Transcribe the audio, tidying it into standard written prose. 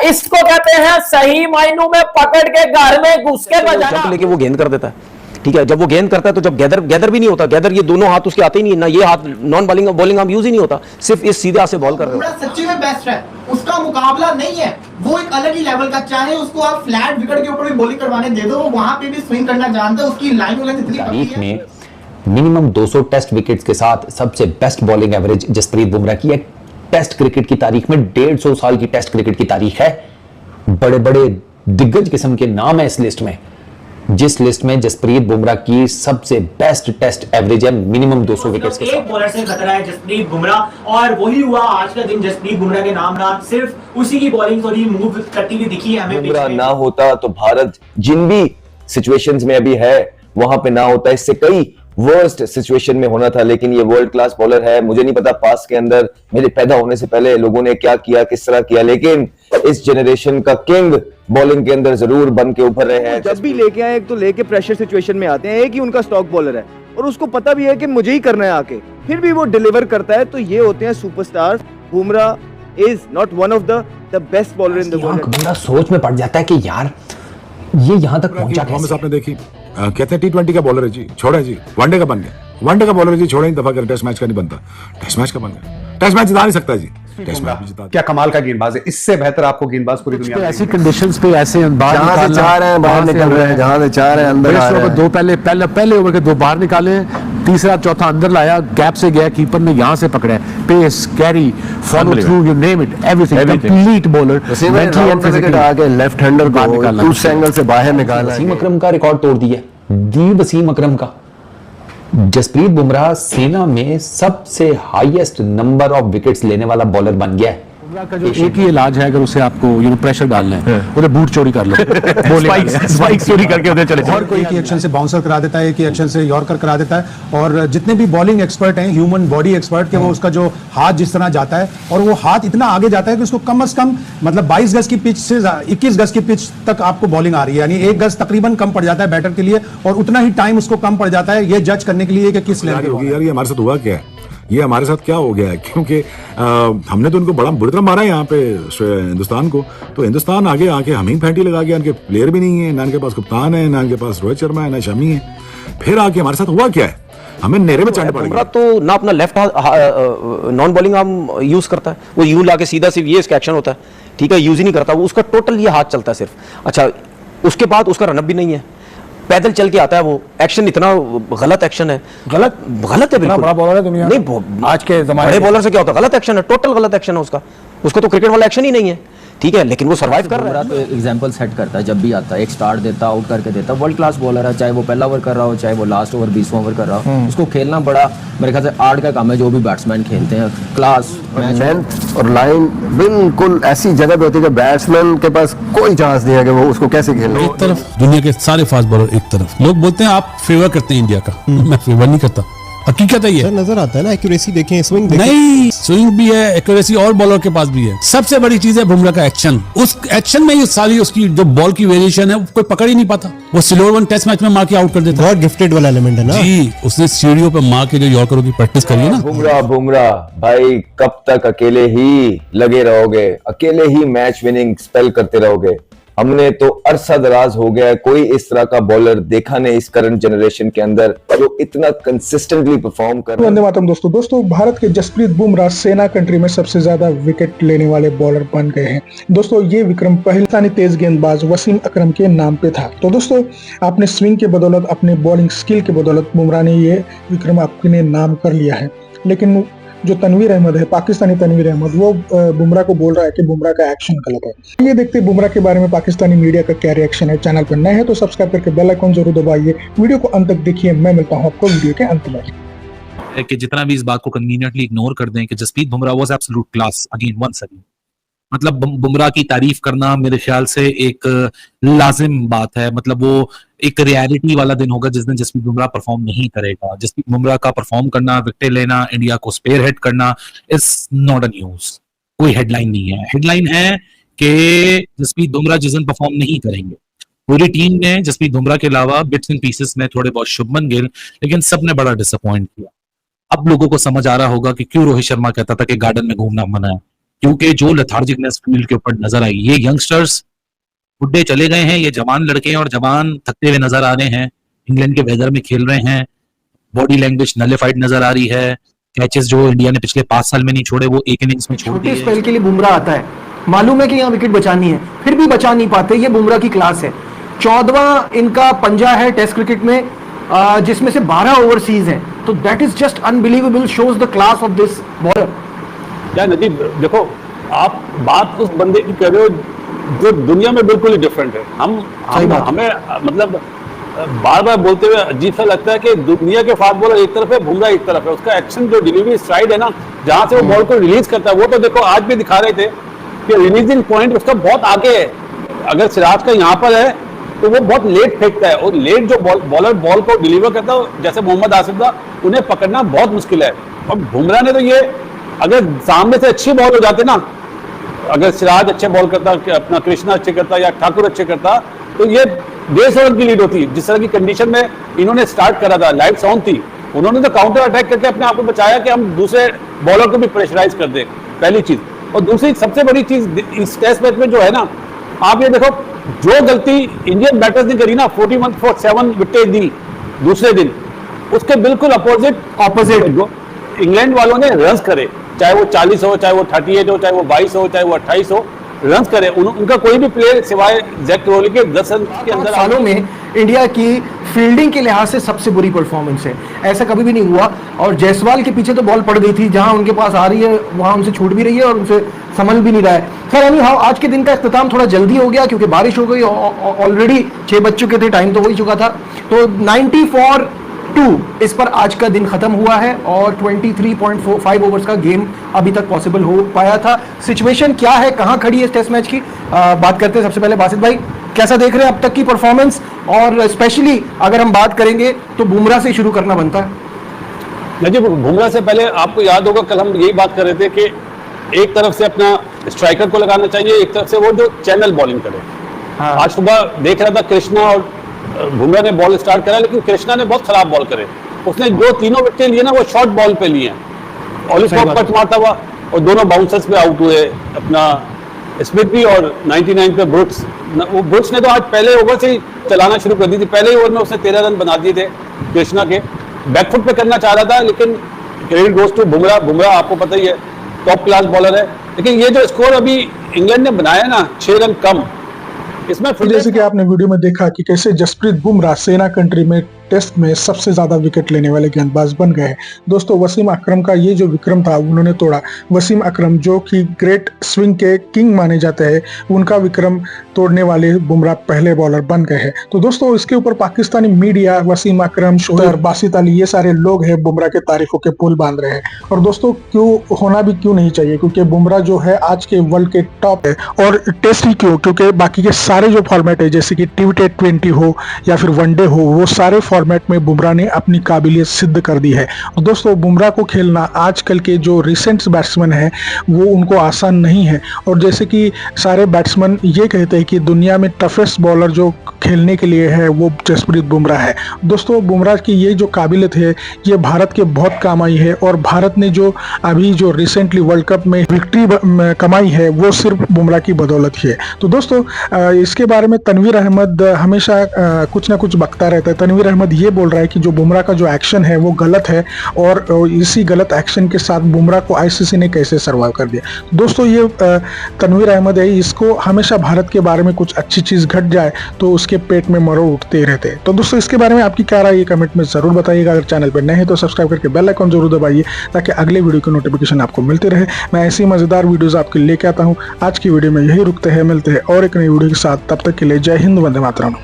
इसको कहते हैं सही मायनों में पकड़ के घर में घुस के बजाना। लेके वो गेंद कर देता है, ठीक है। जब वो गेंद करता है तो जब गैदर भी नहीं होता, गैदर ये दोनों हाथ उसके आते ही नहीं, ना ये हाथ नॉन बॉलिंग आर्म यूज ही नहीं होता, सिर्फ इस सीधे हाथ से बॉल कर रहे हो। सच्ची में बेस्ट है, उसका मुकाबला नहीं है, वो एक अलग ही लेवल का। चाहे उसको आप फ्लैट विकेट के ऊपर भी बॉलिंग करवाने दे दो, वो वहां पे भी स्विंग करना जानता है। उसकी लाइन इतनी तारीख में मिनिमम 200 टेस्ट विकेट्स के साथ सबसे best bowling average Jasprit Bumrah की है। टेस्ट क्रिकेट की तारीख में 150 साल की टेस्ट क्रिकेट की तारीख है। बड़े बड़े दिग्गज किस्म के नाम है इस लिस्ट में, जिस लिस्ट में जसप्रीत बुमराह की सबसे बेस्ट टेस्ट एवरेज है मिनिमम 200 विकेट्स के साथ। एक बॉलर से खतरा है जसप्रीत बुमराह, और वही हुआ आज का दिन। जसप्रीत बुमराह के नाम ना सिर्फ उसी की बॉलिंग थोड़ी मूव करती हुई दिखी है हमें। बुमराह ना होता तो भारत जिन भी सिचुएशंस में अभी है वहां पे ना होता, इससे कई वर्स्ट सिचुएशन में होना था। लेकिन ये वर्ल्ड क्लास बॉलर है। मुझे नहीं पता पास के अंदर मेरे पैदा होने से पहले लोगों ने क्या किया, किस तरह किया, लेकिन इस जनरेशन का किंग बॉलिंग के अंदर जरूर बन के उभर रहे हैं। जब भी लेके आए एक तो लेके प्रेशर सिचुएशन में आते हैं, एक ही उनका स्टॉक बॉलर है और उसको पता भी है कि मुझे ही करना है आके, फिर भी वो डिलीवर करता है। तो ये होते हैं superstars. Bumrah is not one of the best bowler in the world. बंदा सोच में पड़ जाता है कि यार ये यहां तक पहुंचा कैसे। आपने देखी कहते हैं T20 का बॉलर है जी, छोड़े जी, वनडे का बन गया। वनडे का बॉलर है जी, छोड़े ही दफा कर, टेस्ट मैच का नहीं बनता, टेस्ट मैच का बन गया। टेस्ट मैच जिता नहीं सकता जी, टेस्ट मैच जिता। क्या कमाल का गेंदबाज है, इससे बेहतर आपको गेंदबाज पूरी दुनिया में ऐसी कंडीशंस पे ऐसे जहां से चाह रहे हैं बाहर निकल रहे हैं, जहां से चाह रहे हैं अंदर आ रहे हैं। दो पहले ओवर के दो बाहर निकाले, तीसरा चौथा अंदर लाया, गैप से गया, कीपर ने यहां से पकड़ा, pace, carry, follow through, you name it, everything, complete bowler. Mentally and physically आके लेफ्ट हैंडर को उस एंगल से बाहर निकाला। वसीम अकरम का रिकॉर्ड तोड़ दिया, दी वसीम अकरम का। जसप्रीत बुमराह सेना में सबसे हाईएस्ट नंबर ऑफ विकेट्स लेने वाला बॉलर बन गया है। का जो एक ही इलाज है, अगर उसे आपको प्रेशर डालना है, उधर बूट चोरी कर लो, स्पाइक चोरी करके उधर चले जाओ। और कोई एक एक्शन से बाउंसर करा देता है, एक ही एक्शन से यॉर्कर करा देता है। और जितने भी बॉलिंग एक्सपर्ट हैं, ह्यूमन बॉडी एक्सपर्ट, के वो उसका जो हाथ जिस तरह जाता है, और वो हाथ इतना आगे जाता है कि उसको कम से कम मतलब 22 गज की पिच से 21 गज की पिच तक आपको बॉलिंग आ रही है, यानी 1 गज तकरीबन कम पड़ जाता है बैटर के लिए, और उतना ही टाइम उसको कम पड़ जाता है ये जज करने के लिए कि किस लेवल होगी। यार ये हमारे साथ हुआ क्या है, ये हमारे साथ क्या हो गया है, क्योंकि हमने तो उनको बड़ा बुरी तरह मारा है यहाँ पे हिंदुस्तान को। तो हिंदुस्तान आगे आके हमें फैंटी लगा गया। इनके प्लेयर भी नहीं है, ना इनके पास कप्तान है, ना इनके पास रोहित शर्मा है, ना शमी है। फिर आके हमारे साथ हुआ क्या है, हमें नेरे में चांटे पड़ गए। तो ना अपना left non bowling arm use करता है, वो यूं लाके सीधा सिर्फ ये इसका एक्शन होता है, ठीक है, यूज ही नहीं करता वो, उसका टोटल ये हाथ चलता है सिर्फ। अच्छा, उसके बाद उसका रनअप भी नहीं है, पैदल चल के आता है। वो एक्शन इतना गलत एक्शन है, गलत है बिल्कुल। बड़ा बॉलर है दुनिया नहीं, आज के जमाने बड़े बॉलर से क्या होता है, गलत एक्शन है, टोटल गलत एक्शन है उसका तो क्रिकेट वाला एक्शन ही नहीं है, ठीक है, लेकिन वो सर्वाइव कर रहा है। तो एग्जांपल सेट करता है, जब भी आता है एक स्टार्ट देता, आउट करके देता। वर्ल्ड क्लास बॉलर है, चाहे वो पहला ओवर कर रहा हो, चाहे वो लास्ट ओवर 20वां ओवर कर रहा हो, उसको खेलना बड़ा मेरे ख्याल से आर्ट का काम है। जो भी बैट्समैन खेलते हैं क्लास लेंथ और लाइन बिल्कुल ऐसी जगह पे होती है कि बैट्समैन के पास कोई चांस नहीं है कि वो उसको कैसे खेले। एक तरफ दुनिया के सारे फास्ट बॉलर, एक तरफ लोग बोलते हैं आप फेवर करते हैं इंडिया का, मैं फेवर नहीं करता। हकीकत है ये, नजर आता है ना, एक्यूरेसी देखें, स्विंग देखें। नहीं, स्विंग भी है, एक्यूरेसी और बॉलर के पास भी है। सबसे बड़ी चीज है बुमराह का एक्शन। उस एक्शन में ये सारी उसकी जो बॉल की वेरिएशन है कोई पकड़ ही नहीं पाता। वो स्लोअर वन टेस्ट मैच में मार के आउट कर देता है। बहुत गिफ्टेड वाला एलिमेंट है ना जी, उसने सीढ़ियों पे मार के जो यॉर्करों की प्रैक्टिस करी है ना। बुमराह भाई कब तक अकेले ही लगे रहोगे, अकेले ही मैच विनिंग स्पेल करते रहोगे। हमने तो अरसा दराज हो गया कोई इस तरह का बॉलर देखा नहीं इस करंट जनरेशन के अंदर जो इतना कंसिस्टेंटली परफॉर्म कर रहा है। वंदे मातरम दोस्तों, भारत के जसप्रीत बुमराह सेना कंट्री में सबसे ज्यादा विकेट लेने वाले बॉलर बन गए हैं। दोस्तों ये विक्रम पाकिस्तानी तेज गेंदबाज वसीम अकरम के नाम पे था। तो दोस्तों अपने स्विंग के बदौलत, अपने बॉलिंग स्किल के बदौलत बुमराह ने ये विक्रम अपने नाम कर लिया है। लेकिन जो तनवीर अहमद है, पाकिस्तानी तनवीर अहमद, वो बुमराह को बोल रहा है कि बुमराह का एक्शन गलत है। ये देखते हैं बुमराह के बारे में पाकिस्तानी मीडिया का क्या रिएक्शन है। चैनल पर नए हैं तो सब्सक्राइब करके बेल आइकन जरूर दबाइए। वीडियो को अंत तक देखिए। मैं मिलता हूं आपको वीडियो के अंत में। कि जितना भी इस बात को कन्वीनियंटली इग्नोर कर दें कि Jasprit Bumrah was absolute class again once again. मतलब बुमराह की तारीफ करना मेरे ख्याल से एक लाजिम बात है। मतलब वो एक रियलिटी वाला दिन होगा जिस दिन जसप्रीत बुमराह परफॉर्म नहीं करेगा। जसप्रीत बुमराह का परफॉर्म करना, विकेट लेना, इंडिया को स्पेयर हेड करना इज नॉट अ न्यूज। कोई हेडलाइन नहीं है। हेडलाइन है कि जसप्रीत बुमराह जिस दिन परफॉर्म नहीं करेंगे। पूरी टीम ने जसप्रीत बुमराह के अलावा बिट्स एंड पीसेस में थोड़े बहुत शुभमन गिल, लेकिन सबने बड़ा डिसअपॉइंट किया। अब लोगों को समझ आ रहा होगा कि क्यों रोहित शर्मा कहता था कि गार्डन में घूमना मना है। क्योंकि जो लेथार्जिकनेस फील्ड के ऊपर नजर आई, ये यंगस्टर्स बुढ़े चले गए हैं, ये जवान लड़के हैं और जवान थकते हुए नजर आ रहे हैं, इंग्लैंड के वेदर में खेल रहे हैं, बॉडी लैंग्वेज नलिफाइड नजर आ रही है, कैचेस जो इंडिया ने पिछले 5 साल में नहीं छोड़े वो एक इनिंग्स में छोड़ दिए। स्पेल के लिए बुमराह आता है, मालूम है कि यहाँ विकेट बचानी है, फिर भी बचा नहीं पाते, ये बुमराह की क्लास है। 14वां इनका पंजा है टेस्ट क्रिकेट में, जिसमें से 12 ओवरसीज हैं, तो that is just unbelievable, shows the class of this bowler. क्या नदीब, देखो आप बात उस बंदे की कर रहे हो जो दुनिया में बिल्कुल ही डिफरेंट है। हमें मतलब बार बार बोलते हुए अजीब सा लगता है कि दुनिया के फास्ट बॉलर एक तरफ है, बुमराह एक तरफ है, उसका एक्शन जो डिलीवरी स्ट्राइड है ना, जहां से वो बॉल को रिलीज करता है, वो तो देखो आज भी दिखा रहे थे कि रिलीजिंग पॉइंट उसका बहुत आगे है। अगर सिराज का यहाँ पर है तो वो बहुत लेट फेंकता है, और लेट जो बॉलर बॉल को डिलीवर करता है, जैसे मोहम्मद आसिफ था, उन्हें पकड़ना बहुत मुश्किल है। और बुमराह ने तो ये, अगर सामने से अच्छी बॉल हो जाते ना, अगर सिराज अच्छे बॉल करता, अपना कृष्णा अच्छे करता या ठाकुर अच्छे करता, तो ये 150 रन की लीड होती। जिस तरह की कंडीशन में इन्होंने स्टार्ट करा था, लाइट्स ऑन थी, उन्होंने तो काउंटर अटैक करके अपने आप को बचाया कि हम दूसरे बॉलर को भी प्रेशराइज कर दें, पहली चीज। और दूसरी सबसे बड़ी चीज इस टेस्ट मैच में जो है ना, आप ये देखो, जो गलती इंडियन बैटर्स ने करी ना, 41 for 7 विकेट दी दूसरे दिन, उसके बिल्कुल ऑपोजिट इंग्लैंड वालों ने रन्स करे, चाहे वो 40 हो, चाहे वो 38 हो, चाहे वो 22 हो, चाहे वो 28 हो, रन्स करे। उनका कोई भी प्लेयर सिवाय जैक क्रोली के 10 रन के अंदर सालों में इंडिया की फील्डिंग के लिहाज से सबसे बुरी परफॉर्मेंस है, ऐसा कभी भी नहीं हुआ। और जायसवाल के पीछे तो बॉल पड़ गई थी, जहां उनके पास आ रही है वहां उनसे छूट भी रही है और उनसे संभल भी नहीं रहा है। खैर एनी हाउ, आज के दिन का इख्तिताम थोड़ा जल्दी हो गया क्योंकि बारिश हो गई, ऑलरेडी 6 बज चुके थे, टाइम तो हो ही चुका था। तो 90 for 2 इस पर आज का दिन खत्म हुआ है और 23.5 ओवर्स का गेम अभी तक पॉसिबल हो पाया था। सिचुएशन क्या है, कहां खड़ी है इस टेस्ट मैच की, बात करते हैं। सबसे पहले बासित भाई, कैसा देख रहे हैं अब तक की परफॉर्मेंस, और स्पेशली अगर हम बात करेंगे तो बुमराह से शुरू करना बनता है। नजीब, बुमराह से पहले आपको याद होगा कल हम यही बात कर रहे थे कि एक तरफ से अपना स्ट्राइकर को लगाना चाहिए, एक तरफ से वो जो चैनल बॉलिंग करे। आज सुबह देख रहा था कृष्णा और बुमराह ने बॉल स्टार्ट करा, लेकिन कृष्णा ने बहुत खराब बॉल करे। उसने जो तीनों विकेट लिए ना, वो शॉर्ट बॉल पे लिए हैं। ऑलिस्टॉप कट मारता हुआ और दोनों बाउंसर्स पे आउट हुए, अपना स्मिथ भी और 99 पे ब्रुक्स। वो ब्रुक्स ने तो आज पहले ओवर से ही चलाना शुरू कर दी थी, पहले ही ओवर में उसने 13 रन बना दिए थे कृष्णा के। बैकफुट पे करना चाह रहा था, लेकिन credit goes to Bumrah. Bumrah आपको पता ही है टॉप क्लास बॉलर है, लेकिन ये जो स्कोर अभी इंग्लैंड ने बनाया ना, 6 रन कम, इसमें जैसे कि आपने वीडियो में देखा कि कैसे जसप्रीत बुमराह सेना कंट्री में टेस्ट में सबसे ज्यादा विकेट लेने वाले गेंदबाज बन गए हैं। दोस्तों, वसीम अकरम का ये जो विक्रम था उन्होंने तोड़ा। वसीम अकरम जो कि ग्रेट स्विंग के किंग माने जाते हैं, उनका विक्रम तोड़ने वाले बुमराह पहले बॉलर बन गए हैं। तो दोस्तों, इसके ऊपर पाकिस्तानी मीडिया वसीम अकरम, शोएब, बासित अली, ये सारे लोग हैं बुमराह के तारीफों के पुल बांध रहे हैं। और दोस्तों, क्यों होना भी क्यों नहीं चाहिए, क्योंकि बुमराह जो है आज के वर्ल्ड के टॉप है। और टेस्ट ही क्यों, क्योंकि बाकी के सारे जो फॉर्मेट है, जैसे कि T20 हो या फिर वनडे हो, वो सारे फॉर्मेट में बुमराह ने अपनी काबिलियत सिद्ध कर दी है। और दोस्तों, बुमराह को खेलना आजकल के जो रिसेंट बैट्समैन हैं वो उनको आसान नहीं है। और जैसे कि सारे बैट्समैन ये कहते हैं कि दुनिया में टफेस्ट बॉलर जो खेलने के लिए है वो जसप्रीत बुमराह है। दोस्तों, बुमराह की ये जो काबिलियत है ये भारत के बहुत काम आई है, और भारत ने जो अभी जो रिसेंटली वर्ल्ड कप में विक्ट्री कमाई है वो सिर्फ बुमराह की बदौलत ही है। तो दोस्तों, इसके बारे में तनवीर अहमद हमेशा कुछ ना कुछ बकता रहता है। तनवीर अहमद ये बोल रहा है कि जो बुमराह का जो एक्शन है वो गलत है, और इसी गलत एक्शन के साथ बुमराह को आईसीसी ने कैसे सर्वाइव कर दिया। दोस्तों, ये तनवीर अहमद है, इसको हमेशा भारत के बारे में कुछ अच्छी चीज़ घट जाए तो उसके पेट में मरोड़ उठते ही रहते हैं। तो दोस्तों, इसके बारे में आपकी क्या राय है कमेंट में ज़रूर बताइएगा। अगर चैनल पर नए हैं तो सब्सक्राइब करके बेल आइकन जरूर दबाइए ताकि अगले वीडियो की नोटिफिकेशन आपको मिलते रहे। मैं ऐसी मज़ेदार वीडियोज़ आपके लेके आता हूँ। आज की वीडियो में यही रुकते हैं, मिलते हैं और एक नई वीडियो के साथ। तब तक के लिए जय हिंद, वंदे मातरम।